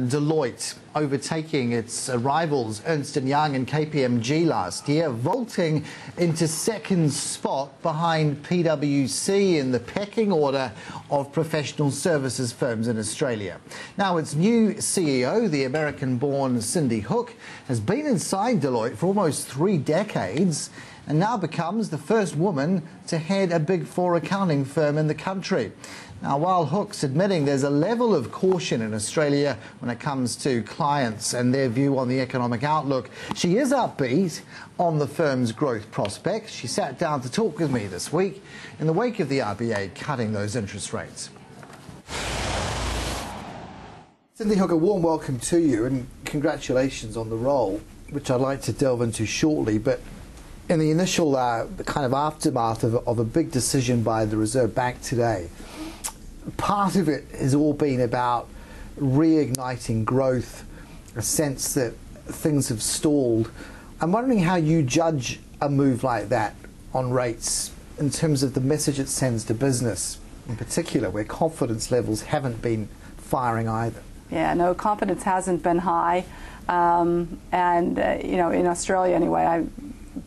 Deloitte overtaking its rivals Ernst & Young and KPMG last year, vaulting into second spot behind PwC in the pecking order of professional services firms in Australia. Now, its new CEO, the American-born Cindy Hook, has been inside Deloitte for almost 3 decades and now becomes the first woman to head a Big Four accounting firm in the country. Now, while Hook's admitting there's a level of caution in Australia when it comes to clients and their view on the economic outlook, she is upbeat on the firm's growth prospects. She sat down to talk with me this week in the wake of the RBA cutting those interest rates. Cindy Hook, a warm welcome to you and congratulations on the role, which I'd like to delve into shortly. But in the initial kind of aftermath of a big decision by the Reserve Bank today, part of it has all been about reigniting growth, a sense that things have stalled. I'm wondering how you judge a move like that on rates in terms of the message it sends to business, in particular, where confidence levels haven't been firing either. Yeah, no, confidence hasn't been high. You know, in Australia anyway, I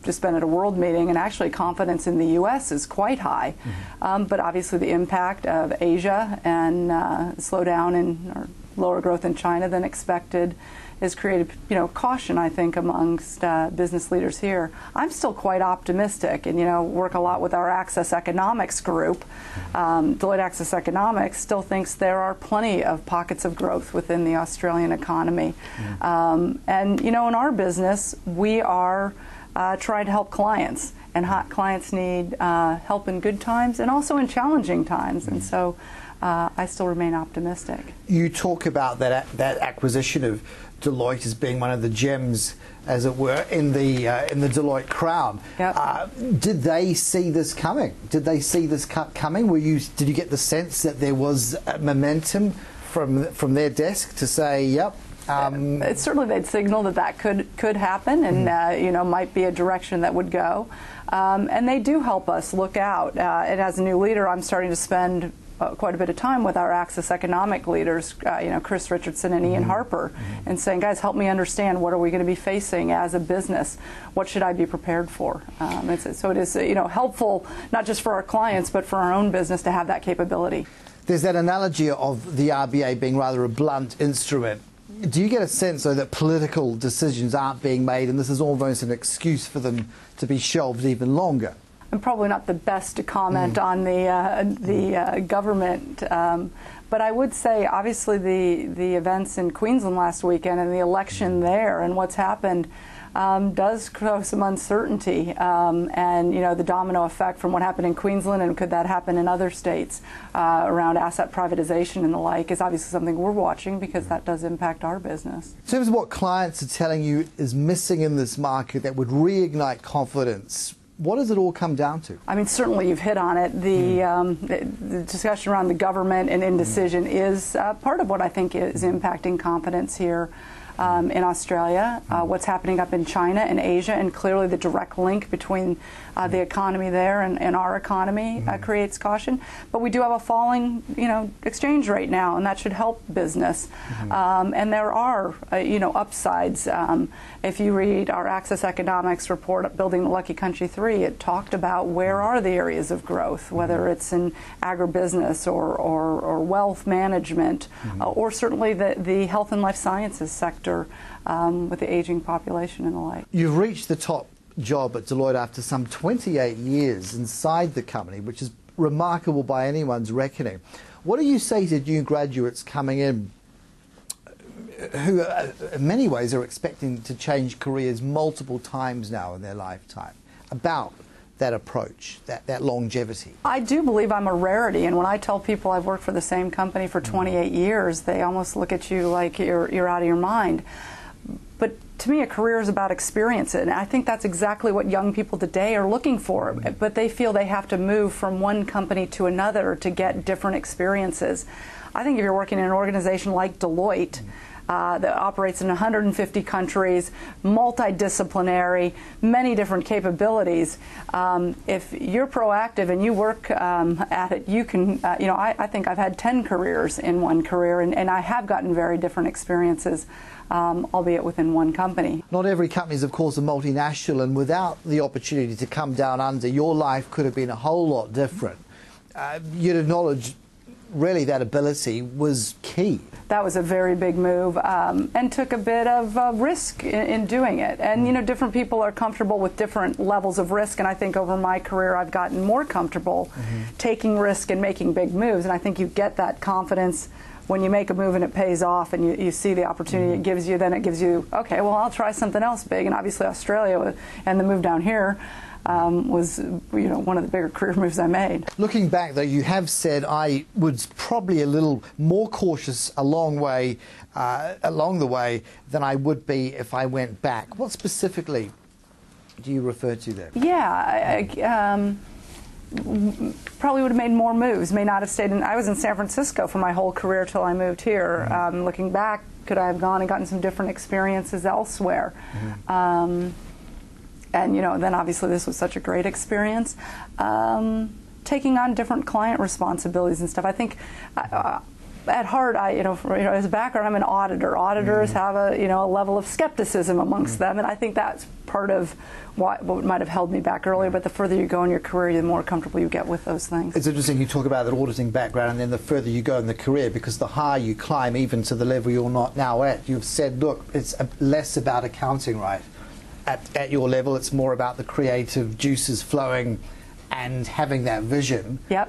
just been at a world meeting, and actually confidence in the U.S. is quite high. But obviously the impact of Asia and slowdown in or lower growth in China than expected has created, caution, I think, amongst business leaders here. I'm still quite optimistic, and work a lot with our Access Economics group. Deloitte Access Economics still thinks there are plenty of pockets of growth within the Australian economy. And in our business, we are trying to help clients, and clients need help in good times and also in challenging times, and so I still remain optimistic. You talk about that acquisition of Deloitte as being one of the gems, as it were, in the Deloitte crown. Yep. Did they see this coming? Did they see this cut coming? Did you get the sense that there was momentum from their desk to say, yep? It's certainly they'd signal that could happen, and might be a direction that would go. And they do help us look out. And as a new leader, I'm starting to spend quite a bit of time with our Access Economic leaders, Chris Richardson and Ian Harper, and saying, guys, help me understand, what are we going to be facing as a business? What should I be prepared for? So it is helpful not just for our clients but for our own business to have that capability. There's that analogy of the RBA being rather a blunt instrument. Do you get a sense, though, that political decisions aren't being made and this is almost an excuse for them to be shelved even longer? I'm probably not the best to comment on the government, but I would say, obviously, the events in Queensland last weekend and the election there and what's happened does throw some uncertainty, and the domino effect from what happened in Queensland, and could that happen in other states around asset privatization and the like, is obviously something we're watching, because that does impact our business. In terms of what clients are telling you is missing in this market that would reignite confidence, what does it all come down to? I mean, certainly you've hit on it. The discussion around the government and indecision is part of what I think is impacting confidence here in Australia. What's happening up in China and Asia, and clearly the direct link between the economy there and our economy creates caution. But we do have a falling, exchange rate now, and that should help business. And there are, upsides. If you read our Access Economics report, Building the Lucky Country 3, it talked about where are the areas of growth, whether it's in agribusiness or wealth management, or certainly the health and life sciences sector with the aging population and the like. You've reached the top job at Deloitte after some 28 years inside the company, which is remarkable by anyone's reckoning. What do you say to new graduates coming in who in many ways are expecting to change careers multiple times now in their lifetime about that approach, that longevity? I do believe I'm a rarity, and when I tell people I've worked for the same company for 28 years, they almost look at you like you're out of your mind. But to me, a career is about experience, and I think that's exactly what young people today are looking for. But they feel they have to move from one company to another to get different experiences. I think if you're working in an organization like Deloitte, that operates in 150 countries, multidisciplinary, many different capabilities. If you're proactive and you work at it, you can, I think I've had 10 careers in one career, and I have gotten very different experiences, albeit within one company. Not every company is, of course, a multinational, and without the opportunity to come down under, your life could have been a whole lot different. You'd acknowledge, really, that ability was key. That was a very big move, and took a bit of risk in doing it. And, different people are comfortable with different levels of risk, and I think over my career I've gotten more comfortable taking risk and making big moves, and I think you get that confidence when you make a move and it pays off and you see the opportunity it gives you. Then it gives you, okay, well, I'll try something else big. And obviously Australia and the move down here was one of the bigger career moves I made. Looking back, though, you have said I was probably a little more cautious along the way than I would be if I went back. What specifically do you refer to there? Yeah, probably would have made more moves, may not have stayed in. I was in San Francisco for my whole career till I moved here. Looking back, could I have gone and gotten some different experiences elsewhere? And then obviously this was such a great experience. Taking on different client responsibilities and stuff. I think at heart, as a background, I'm an auditor. Auditors have a level of skepticism amongst them, and I think that's part of what might have held me back earlier. But the further you go in your career, the more comfortable you get with those things. It's interesting you talk about that auditing background, and then the further you go in the career, because the higher you climb, even to the level you're not now at, you've said, look, it's less about accounting, right? At your level, it's more about the creative juices flowing and having that vision. Yep.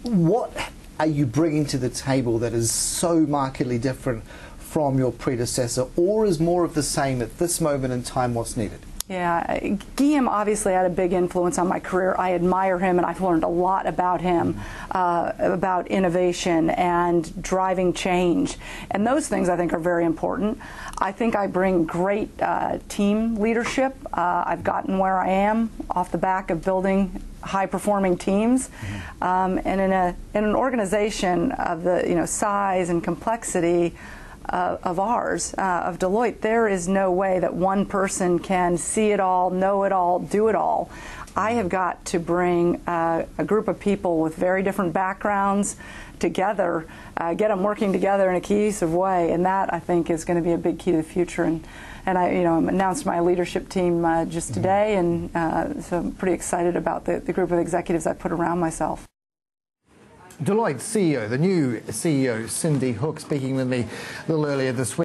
What are you bringing to the table that is so markedly different from your predecessor, or is more of the same at this moment in time what's needed? Yeah, Guillaume obviously had a big influence on my career. I admire him, and I've learned a lot about him, about innovation and driving change. And those things I think are very important. I think I bring great team leadership. I've gotten where I am off the back of building high-performing teams, and in an organization of the size and complexity of ours, of Deloitte, there is no way that one person can see it all, know it all, do it all. I have got to bring a group of people with very different backgrounds together, get them working together in a cohesive way, and that I think is going to be a big key to the future. And I announced my leadership team just today, and so I'm pretty excited about the group of executives I put around myself. Deloitte CEO, the new CEO, Cindy Hook, speaking with me a little earlier this week.